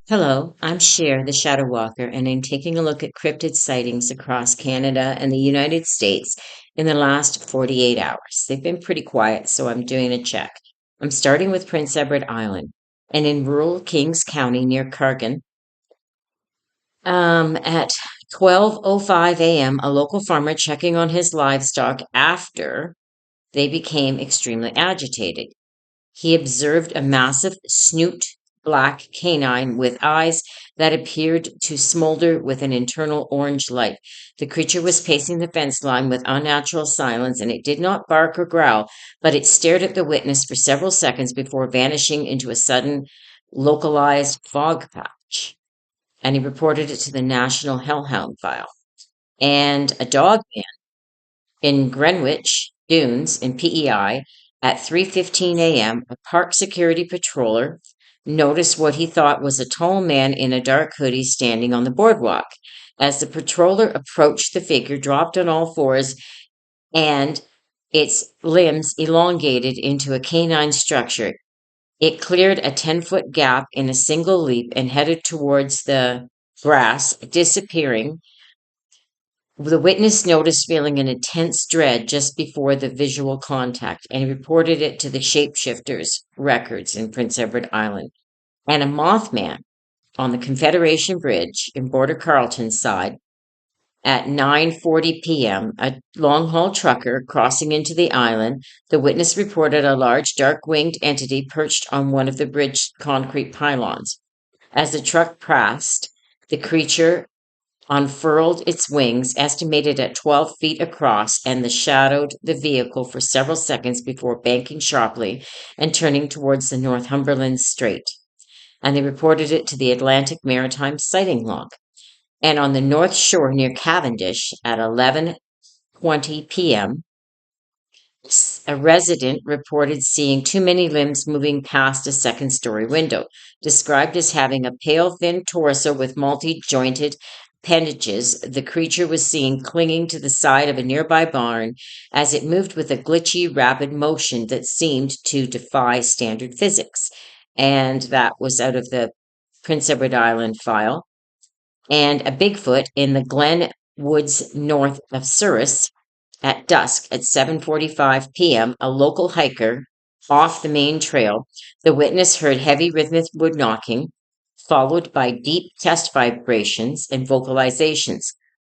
Hello, I'm Cher, the Shadow Walker, and I'm taking a look at cryptid sightings across Canada and the United States in the last 48 hours. They've been pretty quiet, so I'm doing a check. I'm starting with Prince Edward Island, and in rural Kings County near Cargan, at 12:05 a.m., a local farmer checking on his livestock after they became extremely agitated. He observed a massive snoot black canine with eyes that appeared to smolder with an internal orange light. The creature was pacing the fence line with unnatural silence, and it did not bark or growl, but it stared at the witness for several seconds before vanishing into a sudden localized fog patch. And he reported it to the National Hellhound File. And a dog in Greenwich Dunes in PEI at 3:15 a.m., a park security patroller noticed what he thought was a tall man in a dark hoodie standing on the boardwalk. As the patroller approached, the figure dropped on all fours and its limbs elongated into a canine structure. It cleared a 10-foot gap in a single leap and headed towards the grass, disappearing. The witness noticed feeling an intense dread just before the visual contact, and he reported it to the shapeshifters records in Prince Edward Island. And a Mothman on the Confederation Bridge in Border Carleton side at 9:40 p.m., a long-haul trucker crossing into the island. The witness reported a large dark-winged entity perched on one of the bridge concrete pylons. As the truck passed, the creature unfurled its wings, estimated at 12 feet across, and shadowed the vehicle for several seconds before banking sharply and turning towards the Northumberland Strait. And they reported it to the Atlantic Maritime Sighting Log. And on the North Shore near Cavendish at 11:20 p.m., a resident reported seeing too many limbs moving past a second-story window, described as having a pale, thin torso with multi-jointed appendages. The creature was seen clinging to the side of a nearby barn as it moved with a glitchy, rapid motion that seemed to defy standard physics. And that was out of the Prince Edward Island file. And a Bigfoot in the Glen Woods north of Surrey at dusk at 7:45 p.m., a local hiker off the main trail. The witness heard heavy rhythmic wood knocking, followed by deep chest vibrations and vocalizations.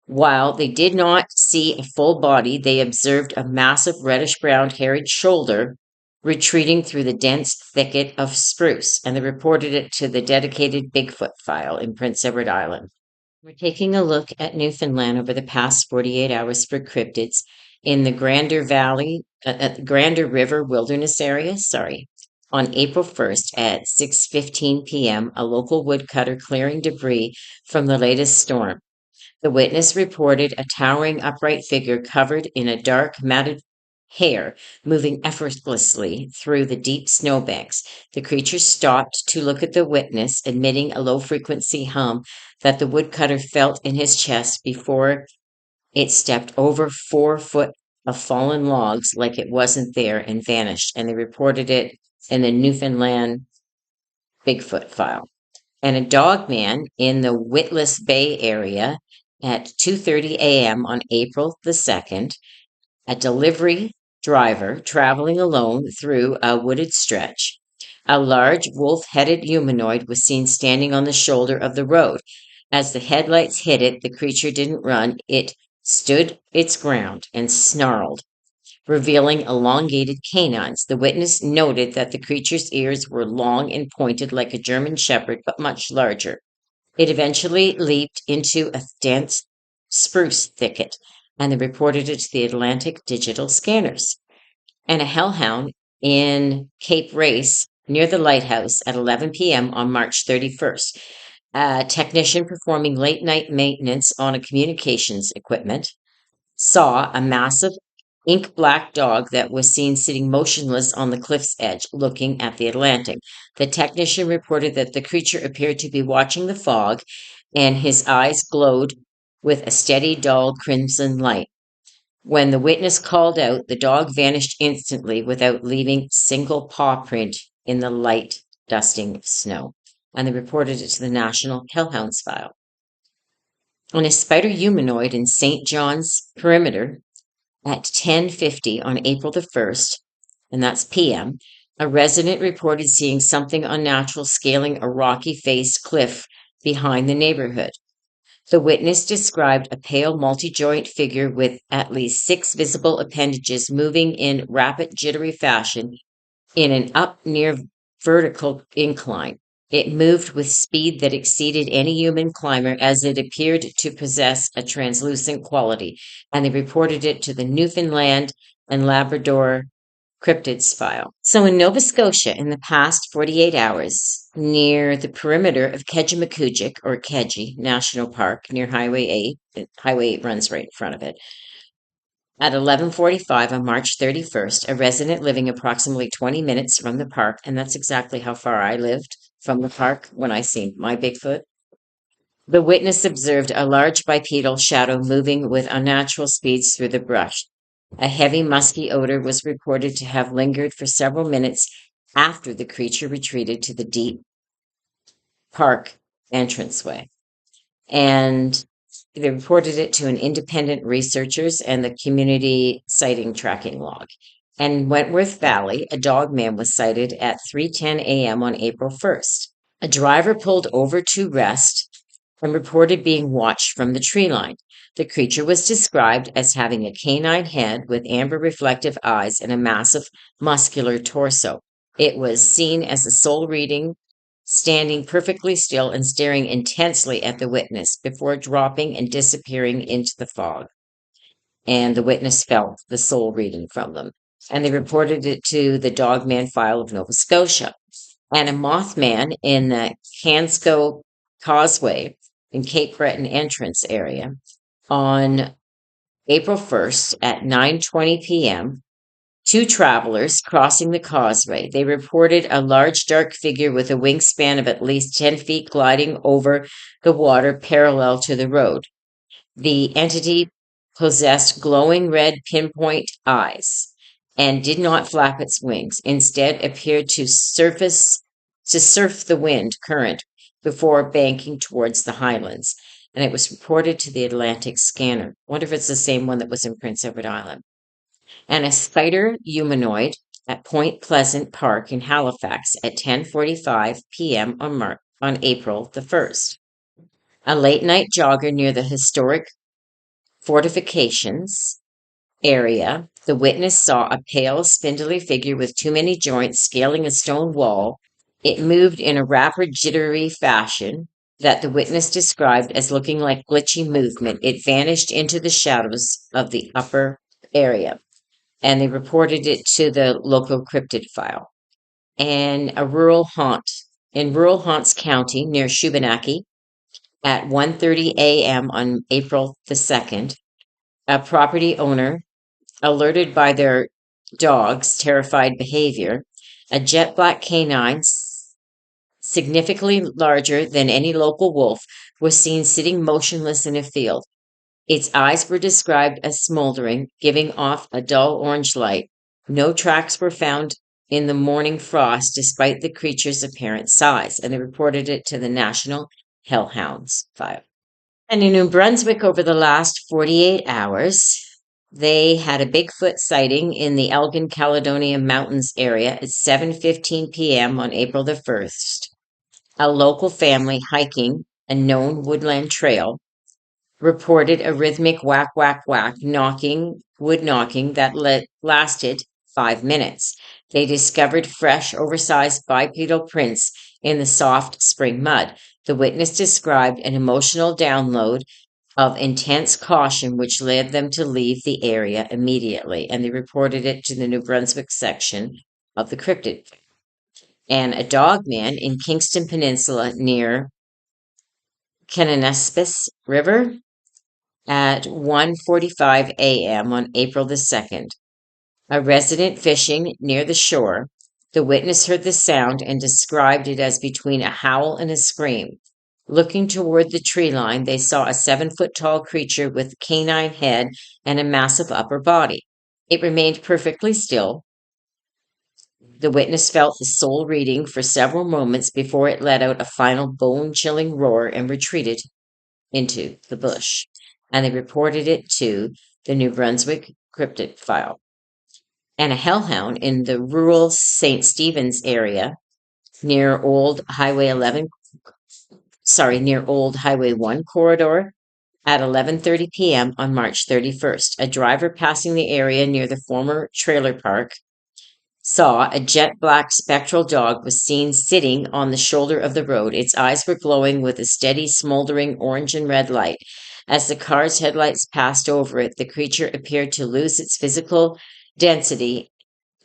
While they did not see a full body, they observed a massive reddish-brown hairy shoulder retreating through the dense thicket of spruce, and they reported it to the dedicated Bigfoot file in Prince Edward Island. We're taking a look at Newfoundland over the past 48 hours for cryptids in the Grander River Wilderness area. On April 1st at 6:15 p.m., a local woodcutter clearing debris from the latest storm. The witness reported a towering upright figure covered in a dark matted hair moving effortlessly through the deep snowbanks. The creature stopped to look at the witness, emitting a low frequency hum that the woodcutter felt in his chest before it stepped over 4 foot of fallen logs like it wasn't there and vanished. And they reported it in the Newfoundland Bigfoot file. And a dog man in the Witless Bay area at 2:30 a.m. on April the 2nd, a delivery driver traveling alone through a wooded stretch. A large wolf-headed humanoid was seen standing on the shoulder of the road. As the headlights hit it, the creature didn't run. It stood its ground and snarled, revealing elongated canines. The witness noted that the creature's ears were long and pointed like a German shepherd, but much larger. It eventually leaped into a dense spruce thicket, and they reported it to the Atlantic digital scanners. And a hellhound in Cape Race near the lighthouse at 11 p.m. on March 31st. A technician performing late night maintenance on a communications equipment saw a massive ink black dog that was seen sitting motionless on the cliff's edge, looking at the Atlantic. The technician reported that the creature appeared to be watching the fog, and his eyes glowed with a steady, dull crimson light. When the witness called out, the dog vanished instantly without leaving single paw print in the light dusting of snow. and they reported it to the National Hellhounds File. On a spider humanoid in St. John's Perimeter at 10:50 on April the 1st, and that's p.m., a resident reported seeing something unnatural scaling a rocky-faced cliff behind the neighborhood. The witness described a pale multi-joint figure with at least 6 visible appendages moving in rapid jittery fashion in an up near vertical incline. It moved with speed that exceeded any human climber as it appeared to possess a translucent quality, and they reported it to the Newfoundland and Labrador Cryptids File. So in Nova Scotia, in the past 48 hours, near the perimeter of Kejimkujik, or Keji National Park, near Highway 8, Highway 8 runs right in front of it, at 11:45 on March 31st, a resident living approximately 20 minutes from the park, and that's exactly how far I lived from the park when I seen my Bigfoot. The witness observed a large bipedal shadow moving with unnatural speeds through the brush. A heavy musky odor was reported to have lingered for several minutes after the creature retreated to the deep park entranceway. And they reported it to an independent researchers and the community sighting tracking log. And Wentworth Valley, a dog man was sighted at 3:10 a.m. on April 1st. A driver pulled over to rest and reported being watched from the tree line. The creature was described as having a canine head with amber reflective eyes and a massive muscular torso. It was seen as a soul reading, standing perfectly still and staring intensely at the witness before dropping and disappearing into the fog. And the witness felt the soul reading from them. And they reported it to the Dogman File of Nova Scotia. And a Mothman in the Hansco Causeway in Cape Breton entrance area on April 1st at 9:20 p.m. Two travelers crossing the causeway. They reported a large dark figure with a wingspan of at least 10 feet gliding over the water parallel to the road. The entity possessed glowing red pinpoint eyes and did not flap its wings. Instead, appeared to surf the wind current before banking towards the highlands. And it was reported to the Atlantic Scanner. Wonder if it's the same one that was in Prince Edward Island. And a spider humanoid at Point Pleasant Park in Halifax at 10:45 p.m. on April the 1st. A late night jogger near the historic fortifications area, the witness saw a pale, spindly figure with too many joints scaling a stone wall. It moved in a rapid, jittery fashion that the witness described as looking like glitchy movement. It vanished into the shadows of the upper area, and they reported it to the local cryptid file. And a rural haunt in Rural Haunts County near Shubenacadie at 1:30 a.m. on April the 2nd, a property owner, alerted by their dog's terrified behavior, a jet black canine, significantly larger than any local wolf, was seen sitting motionless in a field. Its eyes were described as smoldering, giving off a dull orange light. No tracks were found in the morning frost despite the creature's apparent size, and they reported it to the National Hellhounds File. And in New Brunswick, over the last 48 hours, they had a Bigfoot sighting in the Elgin Caledonia Mountains area at 7:15 p.m. on April the 1st. A local family hiking a known woodland trail reported a rhythmic whack, whack, whack wood knocking that lasted 5 minutes. They discovered fresh, oversized bipedal prints in the soft spring mud. The witness described an emotional download of intense caution, which led them to leave the area immediately, and they reported it to the New Brunswick section of the cryptid. And a dog man in Kingston Peninsula near Kenanespis River at 1:45 a.m. on April the 2nd. A resident fishing near the shore, the witness heard the sound and described it as between a howl and a scream. Looking toward the tree line, they saw a 7-foot tall creature with a canine head and a massive upper body. It remained perfectly still, The witness felt the soul reading for several moments before it let out a final bone-chilling roar and retreated into the bush. And they reported it to the New Brunswick Cryptid file. And a hellhound in the rural St. Stephen's area near Old Highway 1 corridor at 11:30 p.m. on March 31st. A driver passing the area near the former trailer park saw a jet black spectral dog was seen sitting on the shoulder of the road. Its eyes were glowing with a steady, smoldering orange and red light. As the car's headlights passed over it, the creature appeared to lose its physical density,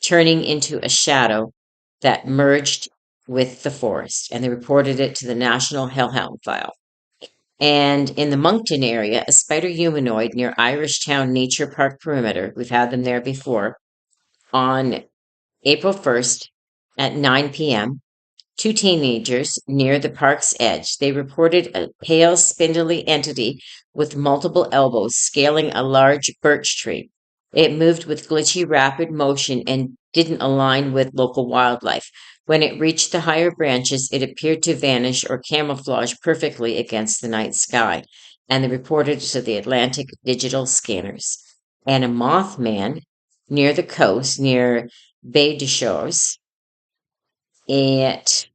turning into a shadow that merged with the forest. And they reported it to the National Hellhound File. And in the Moncton area, a spider humanoid near Irishtown Nature Park perimeter, we've had them there before, on April 1st at 9 p.m., two teenagers near the park's edge. They reported a pale, spindly entity with multiple elbows scaling a large birch tree. It moved with glitchy, rapid motion and didn't align with local wildlife. When it reached the higher branches, it appeared to vanish or camouflage perfectly against the night sky, and they reported to the Atlantic digital scanners. And a mothman near the coast, near Baie des Choses, at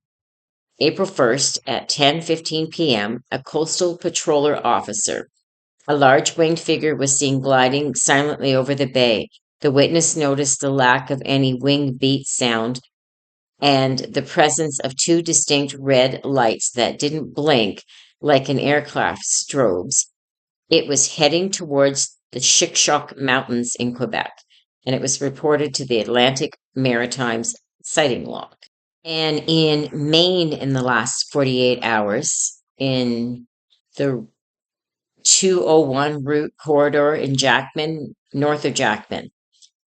April 1st at 10:15 p.m., a coastal patroller officer, a large winged figure, was seen gliding silently over the bay. The witness noticed the lack of any wing beat sound and the presence of two distinct red lights that didn't blink like an aircraft's strobes. It was heading towards the Chic-Choc Mountains in Quebec, and it was reported to the Atlantic Maritime's sighting log. And in Maine, in the last 48 hours, in the 201 route corridor in Jackman, north of Jackman,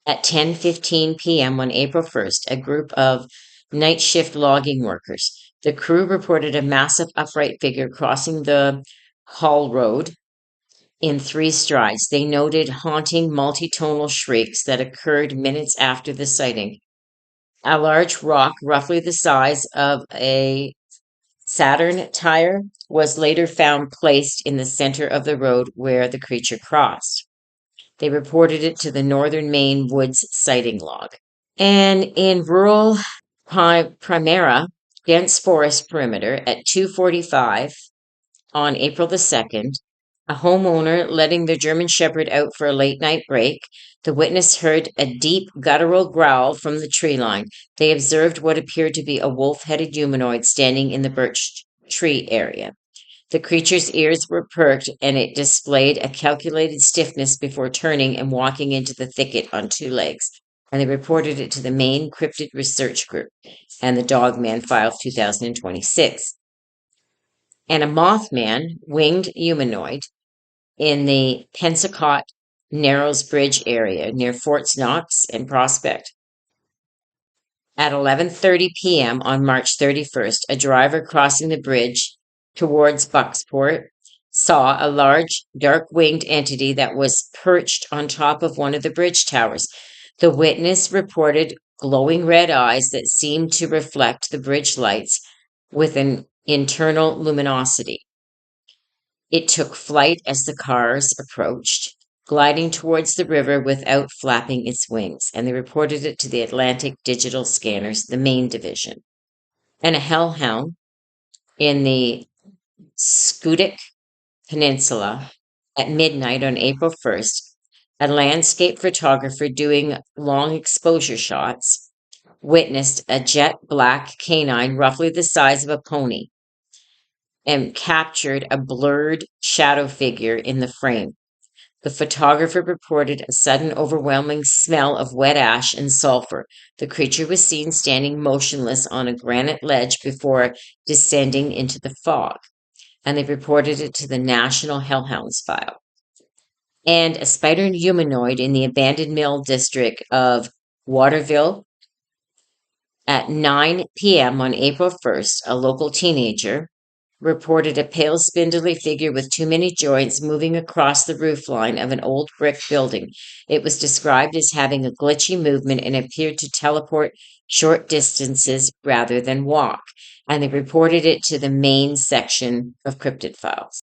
at 10:15 p.m. on April 1st, a group of night shift logging workers. The crew reported a massive upright figure crossing the Hall Road in three strides. They noted haunting multitonal shrieks that occurred minutes after the sighting. A large rock, roughly the size of a Saturn tire, was later found placed in the center of the road where the creature crossed. They reported it to the Northern Maine Woods sighting log. And in rural Primera, dense forest perimeter at 2:45 on April the 2nd, a homeowner letting their German Shepherd out for a late night break. The witness heard a deep guttural growl from the tree line. They observed what appeared to be a wolf-headed humanoid standing in the birch tree area. The creature's ears were perked, and it displayed a calculated stiffness before turning and walking into the thicket on two legs. And they reported it to the Maine Cryptid Research Group and the Dogman File 2026. And a Mothman, winged humanoid, in the Pensacott Narrows Bridge area near Forts Knox and Prospect. At 11:30 p.m. on March 31st, a driver crossing the bridge towards Bucksport saw a large, dark-winged entity that was perched on top of one of the bridge towers. The witness reported glowing red eyes that seemed to reflect the bridge lights with an internal luminosity. It took flight as the cars approached, gliding towards the river without flapping its wings, and they reported it to the Atlantic Digital Scanners, the Maine division. And a hellhound in the Scudic Peninsula at midnight on April 1st, a landscape photographer doing long exposure shots witnessed a jet black canine roughly the size of a pony and captured a blurred shadow figure in the frame. The photographer reported a sudden overwhelming smell of wet ash and sulfur. The creature was seen standing motionless on a granite ledge before descending into the fog, and they reported it to the National Hellhounds File. And a spider humanoid in the abandoned mill district of Waterville at 9 p.m. on April 1st, a local teenager reported a pale, spindly figure with too many joints moving across the roofline of an old brick building. It was described as having a glitchy movement and appeared to teleport short distances rather than walk. And they reported it to the Maine section of Cryptid Files.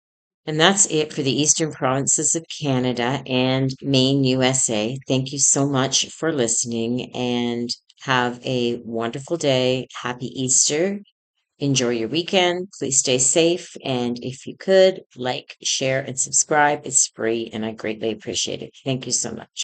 And that's it for the eastern provinces of Canada and Maine, USA. Thank you so much for listening and have a wonderful day. Happy Easter. Enjoy your weekend. Please stay safe. And if you could, like, share, and subscribe. It's free and I greatly appreciate it. Thank you so much.